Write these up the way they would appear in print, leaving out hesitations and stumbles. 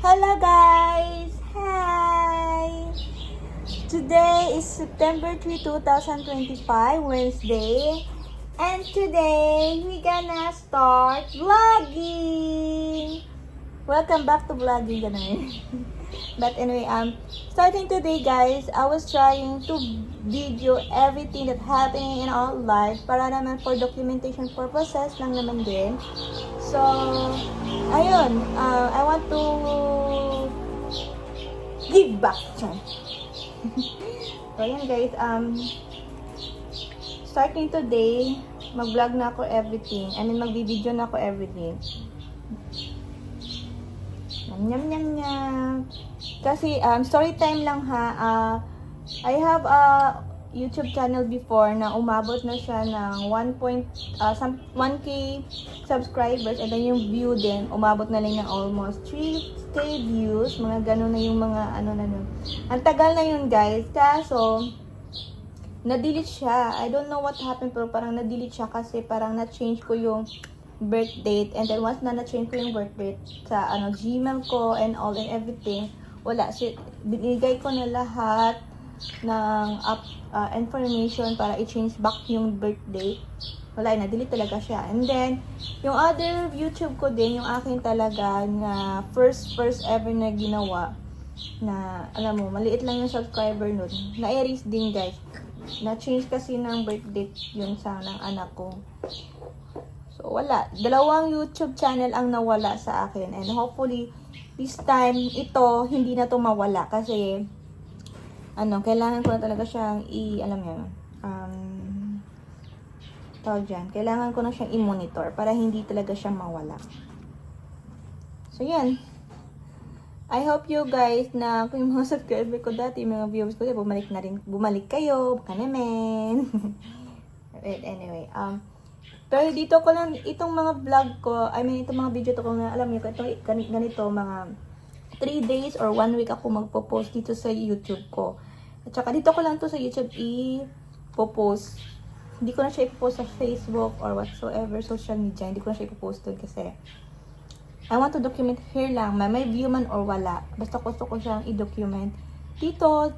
Hello guys! Hi! Today is September 3, 2025, Wednesday. And today, we gonna start vlogging! Welcome back to vlogging, ganun. But anyway, starting today guys, I was trying to video everything that happening in our life para naman for documentation purposes lang naman din. So, ayun, I want to give back. So, ayun guys, starting today, mag-vlog na ako everything. I mean, mag-video na ako everything. Nyam nyam nyam. Kasi story time lang ha. I have a YouTube channel before na umabot na siya ng 1K subscribers, and then yung view din umabot na lang ng almost 3K views. Mga ganun na yung mga ano na nun. Ang tagal na yun guys. Kaso na-delete siya. I don't know what happened, pero parang na-delete siya kasi parang na-change ko yung birth date, and then once na na-change ko yung birth date sa Gmail ko and all and everything, wala siya. Binigay ko na lahat ng information para i-change back yung birth date. Wala, na-delete talaga siya. And then yung other YouTube ko din, yung akin talaga na first ever na ginawa, na alam mo, maliit lang yung subscriber nun, na-erase din guys. Na-change kasi ng birth date yun sa ng anak ko. So, wala. Dalawang YouTube channel ang nawala sa akin. And hopefully, this time, ito, hindi na to mawala. Kasi, kailangan ko na talaga siyang alam niyo, tawag dyan. Kailangan ko na siyang i-monitor para hindi talaga siya mawala. So, yan. I hope you guys na kung yung mga subscriber ko dati, mga viewers ko, bumalik kayo. Baka naman. But anyway, pero dito ko lang, itong mga vlog ko, I mean, itong mga video to ko na, alam niyo, ganito, mga 3 days or 1 week ako magpo-post dito sa YouTube ko. At saka dito ko lang to sa YouTube i-post. Hindi ko na siya i-post sa Facebook or whatsoever social media. Hindi ko na siya i-post doon kasi I want to document here lang, may view man or wala. Basta gusto ko siyang i-document dito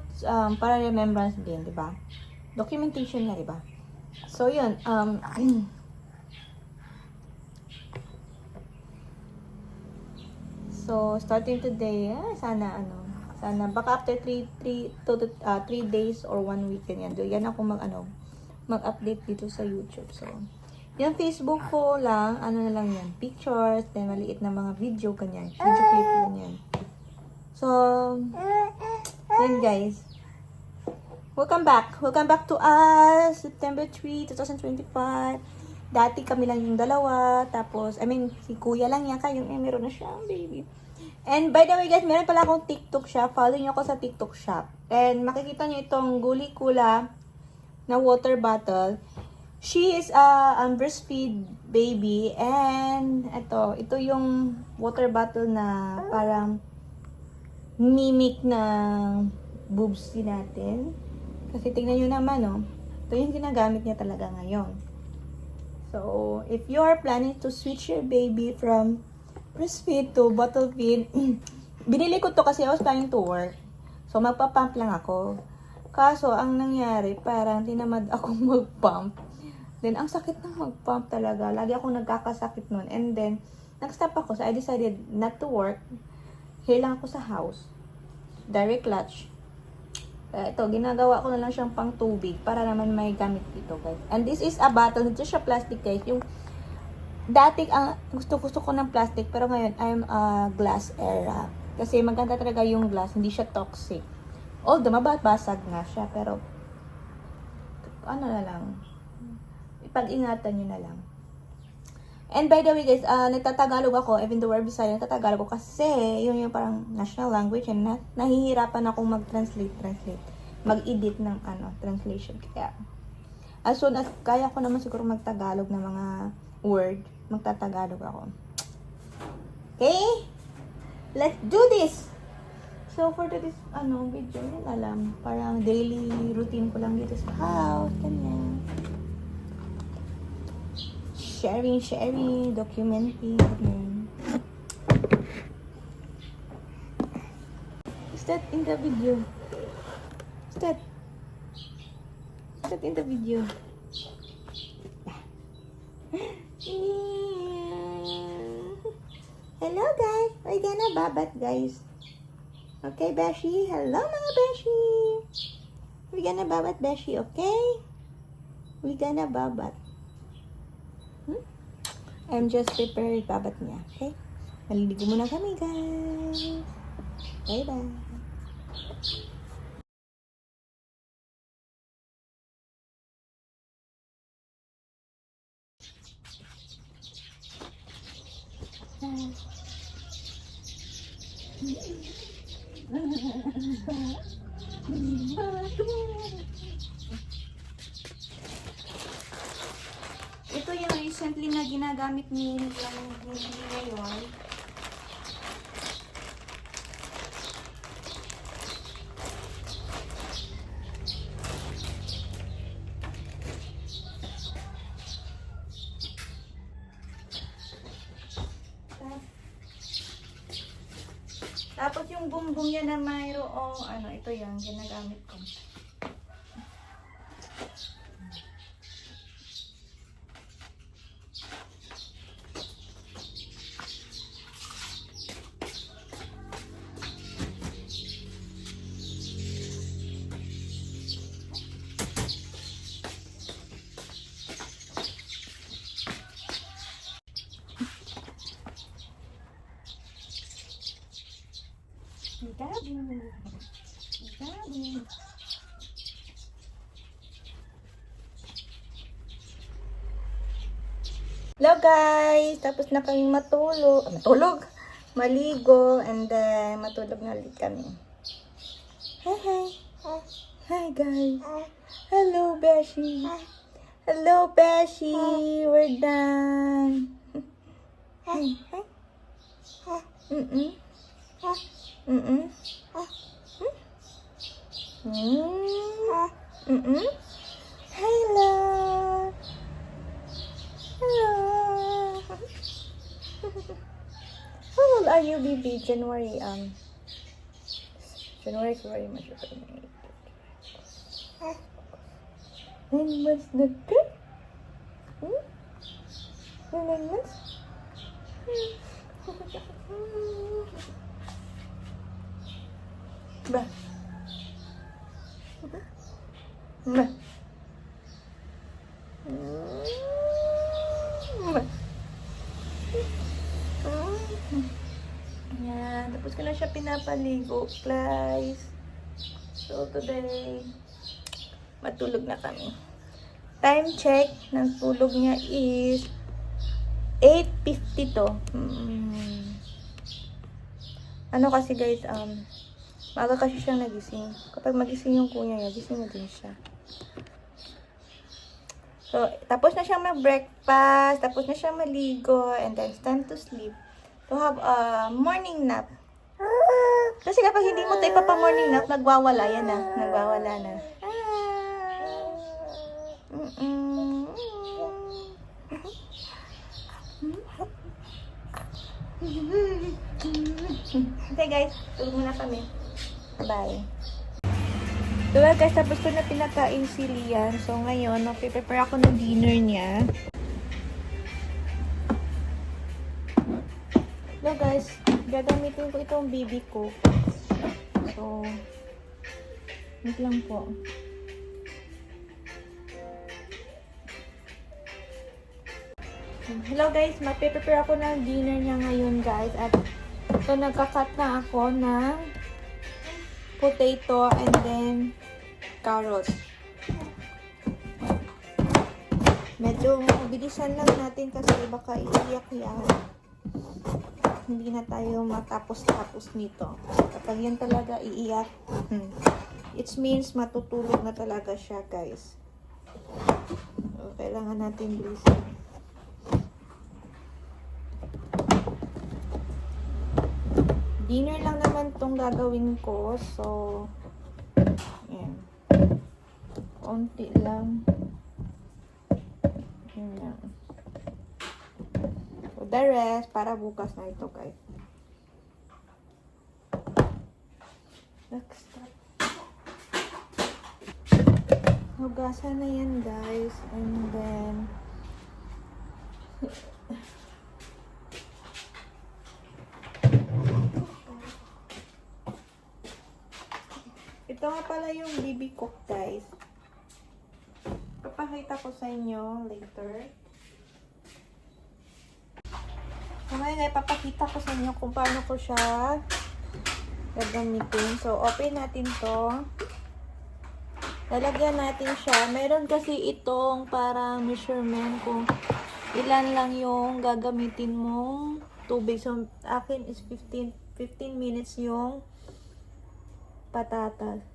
para remembrance din, di ba? Documentation na, di ba? So, yun. So, starting today, sana baka after 3 days or 1 week yan yan ako mag-update dito sa YouTube. So, yung Facebook ko lang, na lang yan, pictures, then maliit na mga video, kanyan, video clip ganyan. So, then guys, welcome back to us, September 3, 2025. Dati kami lang yung dalawa, tapos, si kuya lang yan, kayong meron na siya, baby. And by the way guys, meron pala akong TikTok shop. Follow nyo ako sa TikTok shop. And makikita nyo itong Guli Kula na water bottle. She is a breastfeed baby. And ito yung water bottle na parang mimic ng boobs natin. Kasi tingnan nyo naman, ito yung ginagamit niya talaga ngayon. So, if you are planning to switch your baby from breastfeed to bottle feed, binili ko to kasi I was planning to work. So, magpa-pump lang ako. Kaso, ang nangyari, parang tinamad akong mag-pump. Then, ang sakit ng mag-pump talaga. Lagi akong nagkakasakit nun. And then, nag-stop ako. So, I decided not to work. Here lang ako sa house. Direct clutch. Ito, ginagawa ko na lang siyang pang tubig para naman may gamit dito, guys. And this is a bottle. Hindi siya plastic, guys. Yung dati, gusto ko ng plastic, pero ngayon, I'm a glass era. Kasi maganda talaga yung glass. Hindi siya toxic. Although, mababasag nga siya, pero na lang. Ipag-ingatan nyo na lang. And by the way, guys, nagtatagalog ako, even though we're Bisaya, nagtatagalog ako kasi yun yung parang national language, and nahihirapan akong mag-translate, mag-edit ng translation. Kaya, as soon as kaya ko naman siguro magtagalog ng mga word, magtatagalog ako. Okay? Let's do this! So, for this, video, yun alam, parang daily routine ko lang dito sa house, ganyan. Sharing, documenting, ganyan. Start in the video. Start. Start in the video. Hello guys. We're gonna babat guys. Okay, Beshi. Hello mga Beshi. We're gonna babat Beshi, okay? We're gonna babat. I'm just prepared babat niya, okay? Maliligo muna kami guys. Bye-bye. Ito yung recently na ginagamit ni ngayon. Tapos yung bumbong niya na mayroong ano, ito yan, ginagamit ko. Hello guys! Tapos na kaming matulog, maligo, and then matulog na ulit kami. Hi! Hi guys! Hello Beshi! Hello Beshi! We're done! Hi! Hello! Hello! How old are you, baby? January, February, March, April, May. 9 months na ka? 9 months? Ba? Ba? Ayan, tapos ko na siya pinapaligo, guys. So, today, matulog na kami. Time check ng tulog niya is 8:52. Ano kasi guys, maaga kasi siyang nagising. Kapag magising yung kuya niya, gising na din siya. So, tapos na siyang mag-breakfast, tapos na siyang maligo, and then it's time to sleep. To have a morning nap. Kasi kapag hindi mo tayo ipapa-morning nap, nagwawala yan na. Nagwawala na. Okay guys, tulog muna kami. Bye. Diba guys, tapos ko na pinakain si Lian. So ngayon, mag-prepare ako ng dinner niya. Hello guys, gagamitin ko itong baby Coke. So, wait lang po. Hello guys, mag-prepare ako ng dinner niya ngayon guys. At so, nagka-cut na ako ng potato and then carrots. Medyo bilisan lang natin kasi baka iiyak yan. Hindi na tayo matapos-tapos nito. Kapag yan talaga iiyak, it means matutulog na talaga siya guys. So, kailangan natin bilisan. Dinner lang naman itong gagawin ko. So, yan. Konti lang. Yan. So, the rest, para bukas na ito, guys. Extra. Hugasan na yan, guys. And then, ito nga pala yung BB Cook, guys. Papakita ko sa inyo later. So, ngayon ay papakita ko sa inyo kung paano ko siya gagamitin. So, open natin to. Lalagyan natin siya. Meron kasi itong parang measurement kung ilan lang yung gagamitin mong tubig. So, akin is 15 minutes yung patatas.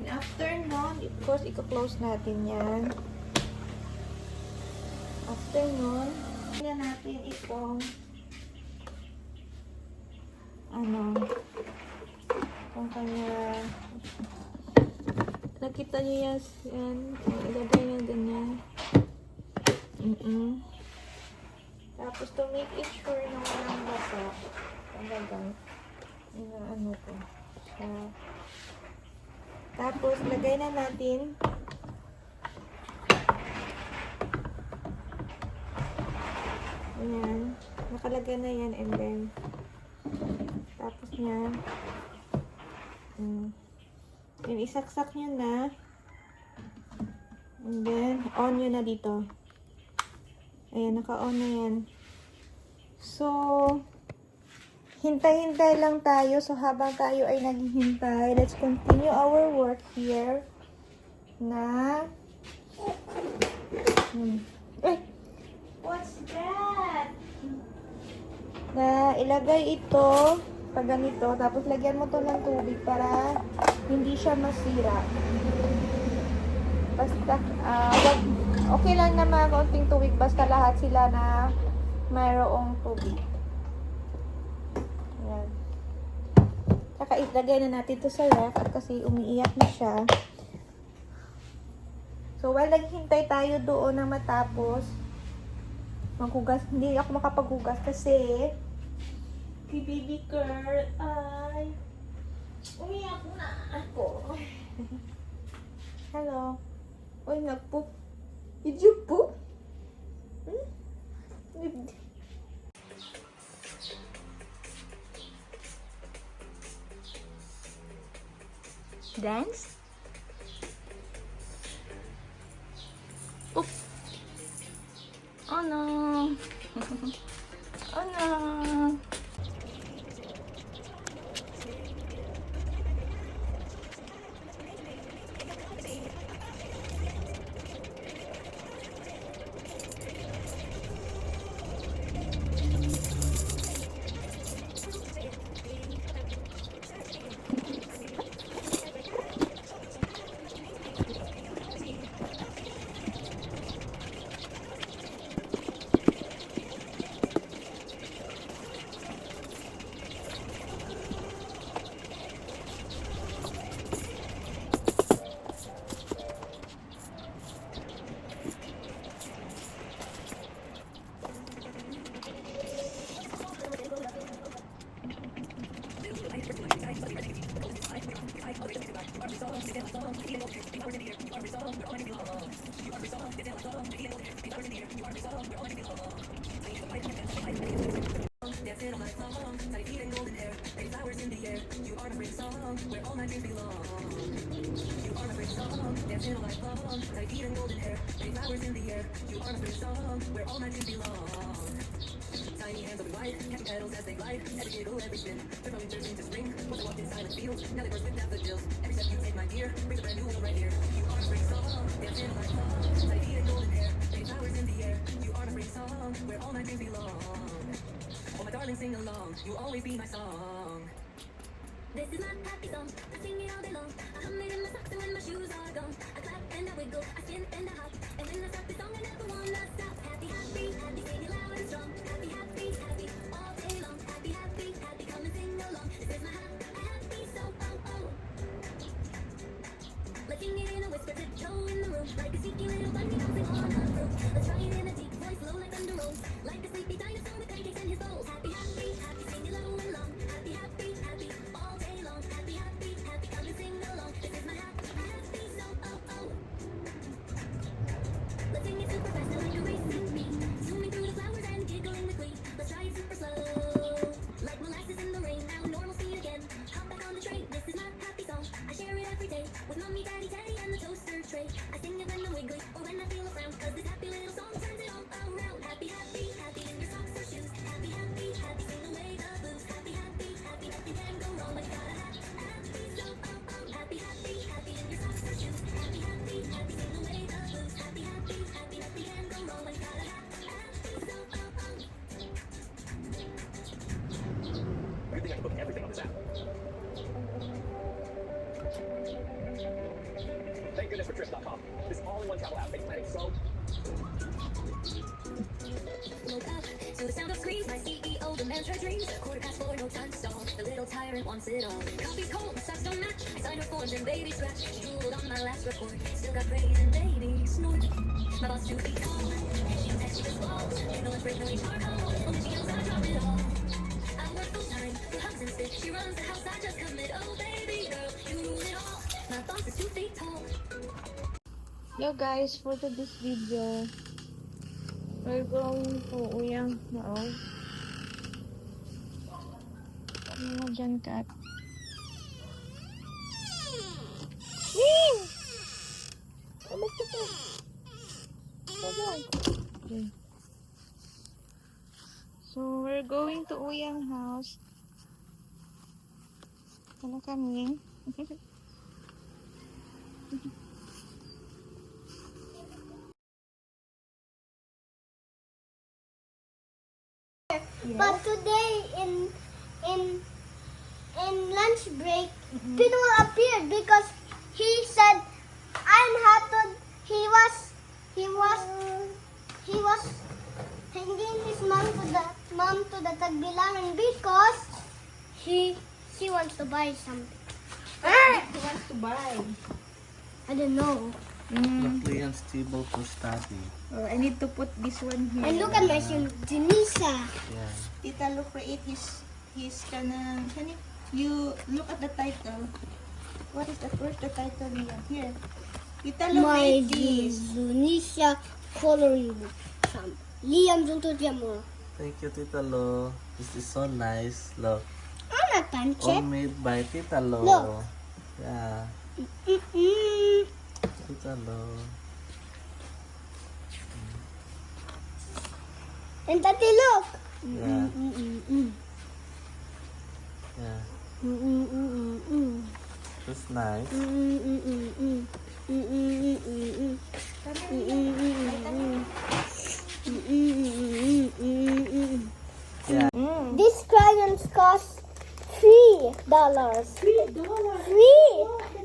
And after nun, of course, i-close natin yan. After nun, tingnan natin itong kung kanya nakita nyo yan, ilagay nyo ganyan. Tapos to make it sure na walang basa, talagang ko siya. Tapos lagay na natin ayan, nakalagay na yan, and then tapos yan yung isaksak nyo na, and then on nyo na dito. Ayan, naka-on na yan. So hintay-hintay lang tayo. So habang tayo ay naghihintay, let's continue our work here na what's that? Na ilagay ito pag ganito, tapos lagyan mo to ng tubig para hindi siya masira. Basta okay lang na mga kaunting tubig, basta lahat sila na mayroong tubig. Ayan. Saka ilagay na natin to sa ref at kasi umiiyak na siya. So while naghihintay tayo doon na matapos maghugas, hindi ako makapaghugas kasi si baby girl ay umiyak na ako. Hello. Uy, nagpoop. Did you poop? Dance? Oop. Oh no. Oh no. Tiny hands open wide, catching petals as they glide. Every giggle, every spin, they're coming turns into spring. Once I walked in silent fields, now they burst with daffodils. Every step you take, my dear, brings a brand new world right here. You are a spring song, dancing in my song. Tiny feet and golden hair, pretty flowers in the air. You are a spring song, where all my dreams belong. Oh my darling, sing along, you'll always be my song. This is my happy song, I sing it all day long. I hum it in my socks and when my shoes are gone. I clap and I wiggle, I spin and I hop. And when I start the song, I never wanna stop. Happy, happy, happy, sing it loud and strong. Happy, happy, happy, all day long. Happy, happy, happy, come and sing along. This is my happy song, oh, oh. Let's sing it in a whisper, tiptoe in the room. Like a sneaky little bunny bouncing on a roof. Let's try it in a deep voice, low like thunder rolls. Like a sleepy dinosaur with pancakes in his bowl. Happy, happy, happy, sing Fortress.com. This all-in-one travel app makes planning so Woke up to the sound of screams. My CEO demands her dreams. 4:15, no time to stall. The little tyrant wants it all. Coffee's cold, socks don't match. I signed her forms and baby scratch. Drooled on my last report. Still got praise and baby snort. My boss 2 feet tall. She texts with walls. No lunch break, no HR call. Only she knows I drop it all. I work full time, hugs and spit. She runs the house, I just commit. Oh baby girl, you rule it all. My boss is 2 feet tall. Yo guys, for this video, we're going to Uyang Hao. Ano mo dyan, kat? Wing! Ano ito? Okay. So, we're going to Uyang House. Ano kami? But today in lunch break, Pinwell appeared because he said I'm happy. He was hanging his mom to the Tagbilangan because she wants to buy something. He wants to buy. I don't know. Leon's table to study. Oh, I need to put this one here. And look at my son, Janisa. Yeah. Tita Lu create his kanang you look at the title. What is the first the title niya? Here. Tita Lu My create this. Janisa coloring book. Liam Zuntutiamo. Thank you, Tita Lo. This is so nice. Look. I'm not All pancake. made by Tita Lo. Look. Yeah. Tita Lo. And Tati, look. Yeah. Yeah. That's nice. Yeah. These crayons cost $3. $3. Free.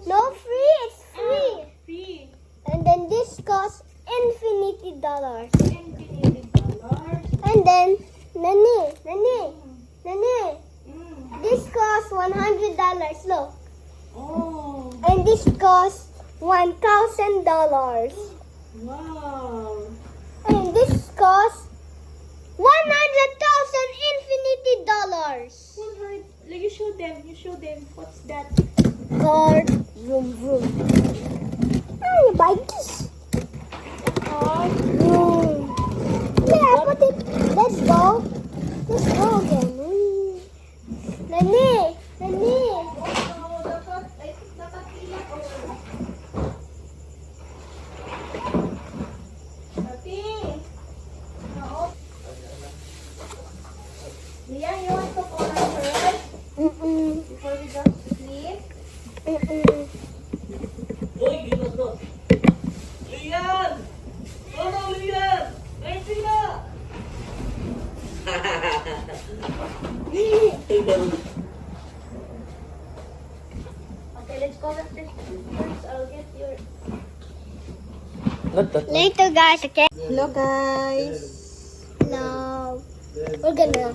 No free, it's free. Free. And then this costs infinity dollars. $10. And then Nani. This costs $100. Look. Oh, And this costs $1,000. wow. And this costs 100,000 infinity dollars. 100. Like you show them. What's that? Card. Vroom vroom. Ah, you buy this. Card. Vroom. Yeah, put it. Let's go. Let's go again. Nani. Leah, you want to call her first before we go to sleep? Uy, ginagawa. Lian! Ano, Lian? Ay, sila! Okay, let's go upstairs first. I'll get your... Later, guys. Okay. Hello, guys. Hello. We're gonna.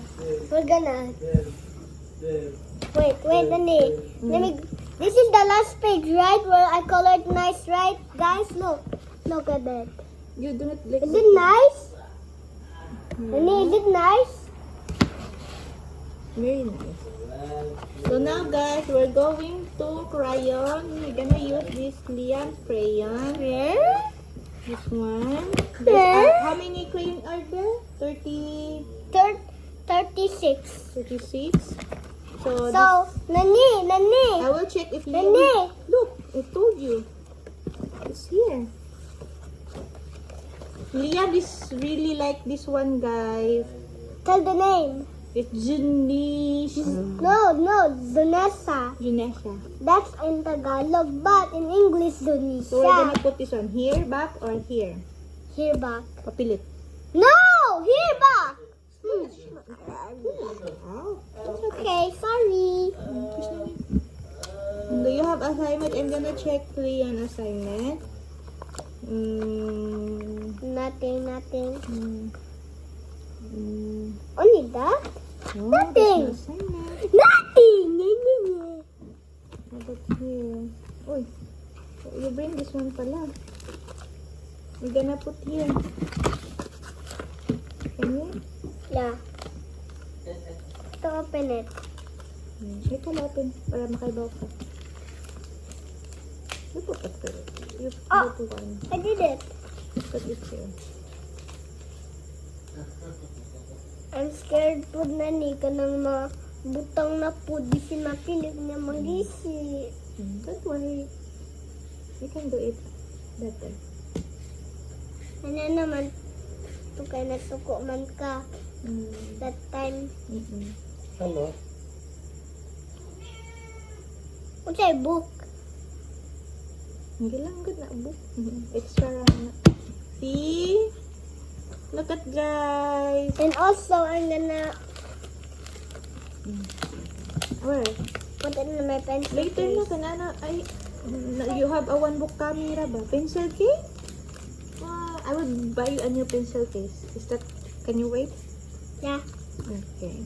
Wait, Nani. Let me. This is the last page, right? Where I colored nice, right? Guys, look at that. You do not like... Is it nice? Nani, is it nice? Very nice. So now, guys, we're going to crayon. We're gonna use this Liam crayon. Yeah. This one. Yeah. How many crayon are there? 36. 36. So, So, Nani. I will check if Liam... Nani. Look, I told you. It's here. Liam is really like this one, guys. Tell the name. It's Junish. No, Zanessa. Junesha. That's in Tagalog, but in English, So we're gonna Dunisha. put this one here, back, or here? Here back. Papilit. No, here back. Oh. Okay, sorry. Do you have assignment? I'm gonna check Liam assignment. Nothing. Mm. Only that? Oh, Nothing. there's no assignment. Nothing. How about here? Uy, you bring this one pala. We're gonna put here. Can you? Yeah. To open it. Ay, open para makaibaw ka. You put it there. You Oh. put one. I did it. Put it here. I'm scared po na ni ka ng mga butang na po di sinapilit na magisi. Don't worry. You can do it better. Ano naman, ito kay natuko man ka that time. Hello. Unsay book? Hindi lang good na book. Extra lang na. See? Look at guys. And also, I'm gonna Where? put it in my pencil Later na case. ka na. Ay, you have a one book camera ba? Pencil case? I will buy you a new pencil case. Is that, can you wait? Yeah. Okay.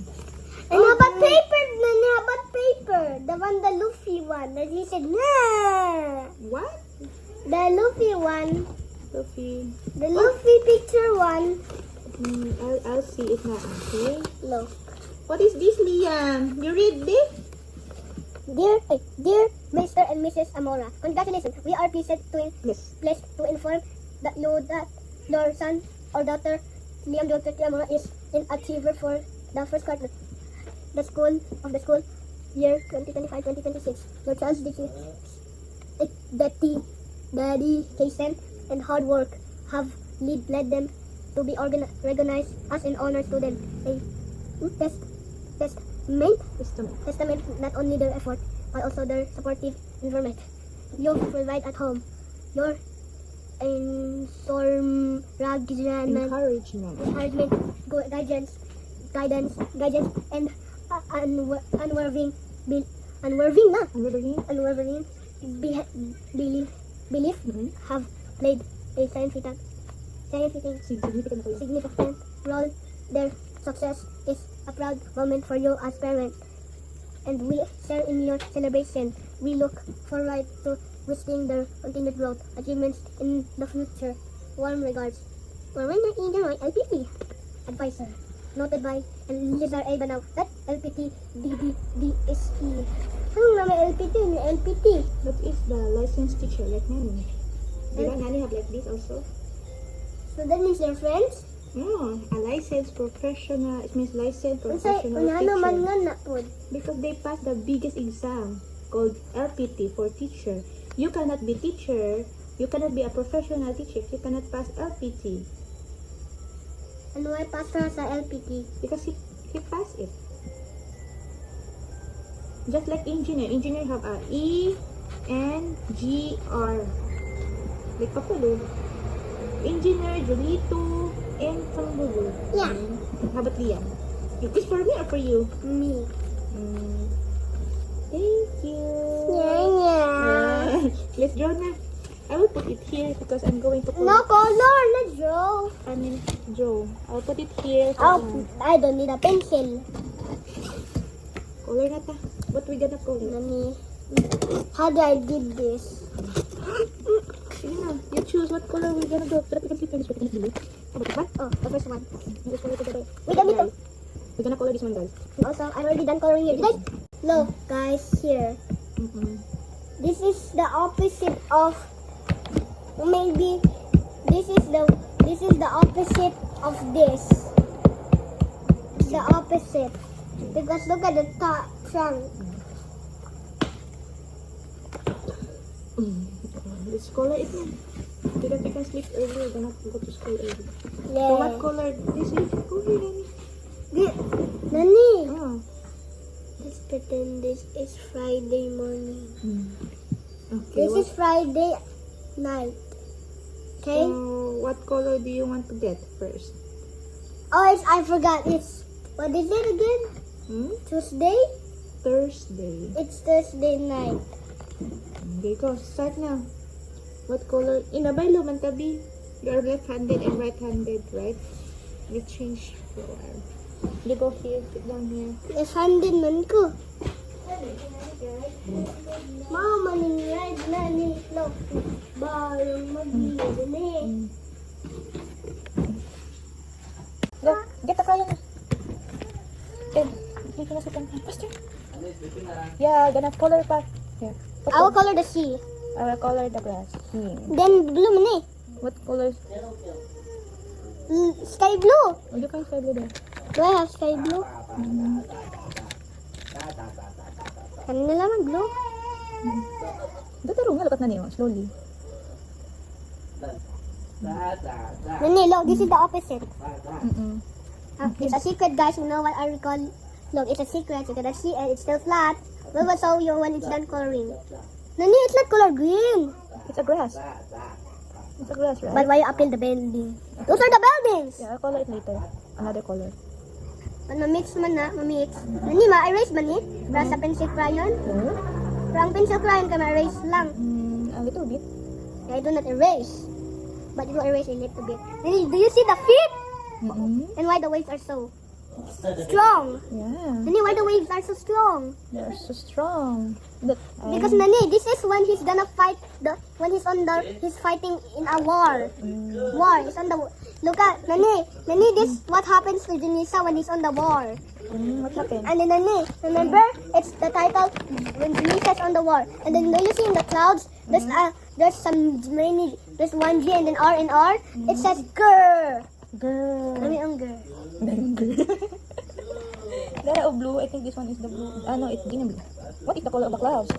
And how about paper? And how about paper? The one, the Luffy one. That he said, nah. What? The Luffy one. Sophie. The Luffy picture one. I'll see it now, okay? Look. What is this, Liam? You read this? Dear Mr. and Mrs. Amora, congratulations. We are pleased Yes. to inform that your son or daughter, Liam Joseph Amora, is an achiever for the first quarter. The school year 2025-2026. Your child's dedication and hard work have led them to be recognized as an honor student. A testament not only their effort but also their supportive environment you provide at home. Your encouragement, guidance, and unwavering belief have played a significant role. Their success is a proud moment for you as parents, and we share in your celebration. We look forward to wishing their continued growth, achievements in the future. Warm regards. Marina Injury LPT Advisor. Noted by Elizar A. Banaw. That LPT DDDSE. Ano na may LPT? May LPT. That is the licensed teacher, like Nani. Did Nani have like this also? So that means they're friends? No, a licensed professional. It means licensed Unsay, professional ano man teacher. nga na po. Because they passed the biggest exam called LPT for teacher. You cannot be teacher. You cannot be a professional teacher if you cannot pass LPT. Ano ay pastor sa LPT? Because he passed it. Just like engineer. Engineer have a E-N-G-R. Like Papulo. Engineer, Julito, and Sambugo. Yeah. How about Liam? Is this for me or for you? Me. Thank you. Yeah. Let's draw na. I will put it here because I'm going to No color, let's draw. I mean, draw. I'll put it here. I don't need a pencil. Color na ta. What we gonna color? Nani? How do I did this? Sige na. You choose what color we're gonna do. But we can flip this. We can blue. How about this one? Oh, the first one. This one together. Wait a minute. We're gonna color this one, guys. Also, I'm already done coloring here. Did I? Look, guys, here. This is the opposite of. Maybe this is the opposite of this. It's the opposite because look at the top trunk. Let's color it now. Because we can sleep early. We're gonna go to school early. Yeah. So what color? This is color, Nani. Nani? Oh. Let's pretend this is Friday morning. Okay. This is Friday night. Okay? So, what color do you want to get first? Oh, I forgot. It's what is it again? Tuesday? Thursday. It's Thursday night. Okay, go. Start now. What color? Inabaylo man tabi. You're left-handed and right-handed, right? We change color. You go here, sit down here. Left-handed man ko. Mama ning right na ni look. Barang mag-iyan eh. Go, get the crayon. Ed, dito na si Tan. Faster. Yeah, gonna color pa. Yeah. I will color the sea. I will color the grass. Then blue man eh. What colors? Sky blue. Oh, you can say blue there. Do I have sky blue? Kanina naman blue. Dito rin nga, lukat na niyo. Slowly. Nani, look, this is the opposite. Mm-mm. It's a secret, guys. You know what I recall? Look, it's a secret. You cannot see it. It's still flat. We will show you when it's done coloring. Nani, it's not color green. It's a grass. It's a grass, right? But why you uphill the building? Those are the buildings. Yeah, I'll color it later. Another color. When ma-mix man na, ma-mix. Nani, ma-erase man eh. Para sa pencil crayon. Oh? Para ang pencil crayon ka ma-erase lang. A little bit. I do not erase. But you erase a little bit. Nani, do you see the feet? Mm-mm. And why the waves are so strong? Yeah. Nani, why the waves are so strong? They're so strong. But, Because Nani, this is when he's gonna fight when he's fighting in a war. War. He's on the look at Nani, this what happens to Junisa when he's on the war. what happened? And then Nani, remember it's the title when Junisa's on the war. And then do you see in the clouds there's there's one G and then R and R. It says grr. Girl. Nani ang grr. There are blue. I think this one is the blue. Ah, no, it's green and blue. What is the color of the clouds?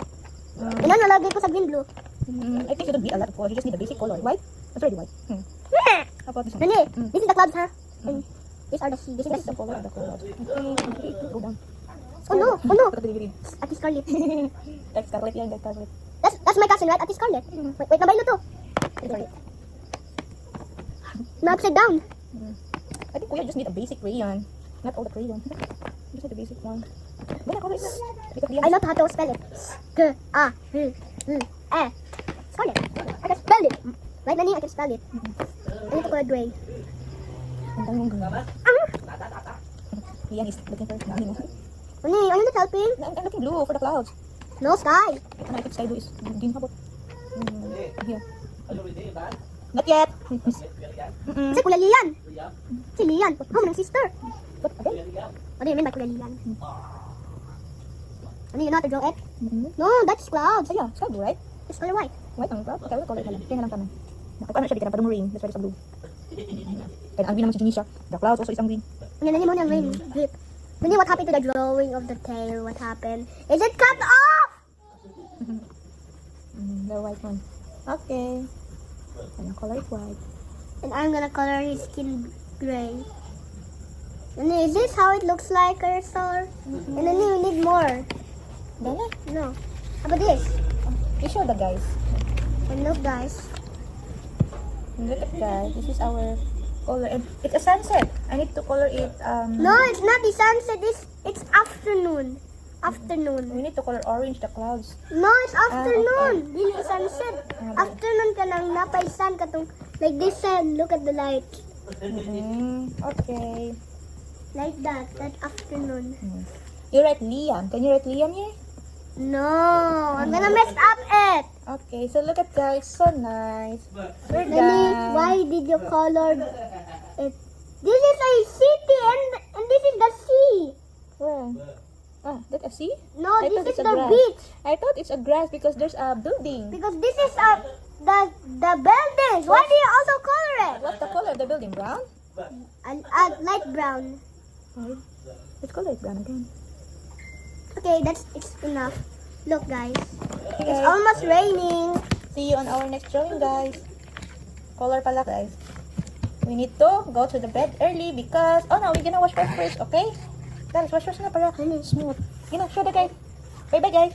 Ina nalagay ko sa green blue. I think you don't need a lot of color. You just need a basic color. White? That's already white. How about this one? Nani, this is the clouds, huh? And these are the sea. This This is is the color of the clouds. Okay, go down. Oh no, oh no. Look at the green. Ati Scarlet. Like scarlet yan, like scarlet. That's my cousin, right? Ati Scarlet. Wait, nabaylo to. Na upside down. I think Kuya just need a basic crayon. Not all the crayon. Just need the basic one. Wala, color it na. Because I know how to spell it. Scarlet. I can spell it. Right, Nani? I can spell it. I need to color gray. ang dami mong girl. Ian is looking for money mo. Nani, are you not helping? I'm looking blue for the clouds. No, sky. And I think sky blue is green. How about? Here. Not yet. Si Kuya Lian. Si Lian. Oh, my sister. What again? What do you mean by Kuya Lian? Nani, you know how to draw it? Mm-hmm. No, that's clouds. Oh yeah, sky blue, right? It's color white. White ang cloud? Okay, wala color na lang. Kaya na lang kami. Nakapano siya, bigyan pa marine. That's why it's a blue. Kaya ang green naman si Janisha. The clouds also is ang green. Nani mo niyang rain. Grip. Nani, what happened to the drawing of the tail? What happened? Is it cut off? The white one. Okay. And the color is white. And I'm gonna color his skin gray. And is this how it looks like, cursor? And then you need more. Dala. No. How about this? You show the guys. And look, guys. Look at that. This is our color. And it's a sunset. I need to color it. No, it's not the sunset. It's afternoon. Afternoon. We need to color orange the clouds. No, it's afternoon. Dili sunset. Afternoon ka nang napay sun ka tong like this sun. Look at the light. Okay. Like that. That afternoon. You write Liam. Can you write Liam here? No, I'm gonna mess up it. Okay. So look at guys. So nice. We're Nani, done. why did you color it? This is a city and this is the sea. Where? Ah, that's a sea? No, I thought this it's is a the grass. beach. I thought it's a grass because there's a building. Because this is the buildings. Why do you also color it? What's the color of the building? Brown? A light brown. Oh, let's color it brown again. Okay, it's enough. Look, guys. Okay, It's guys. almost raining. See you on our next drawing, guys. Color pala, guys. We need to go to the bed early because... Oh, no, we're gonna wash first, okay? Guys, wash na para smooth. You know, show the guys. Bye-bye, guys.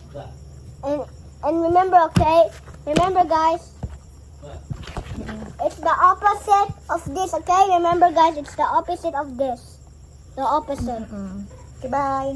And remember, okay? Remember, guys. It's the opposite of this, okay? Remember, guys, it's the opposite of this. The opposite. Okay, bye.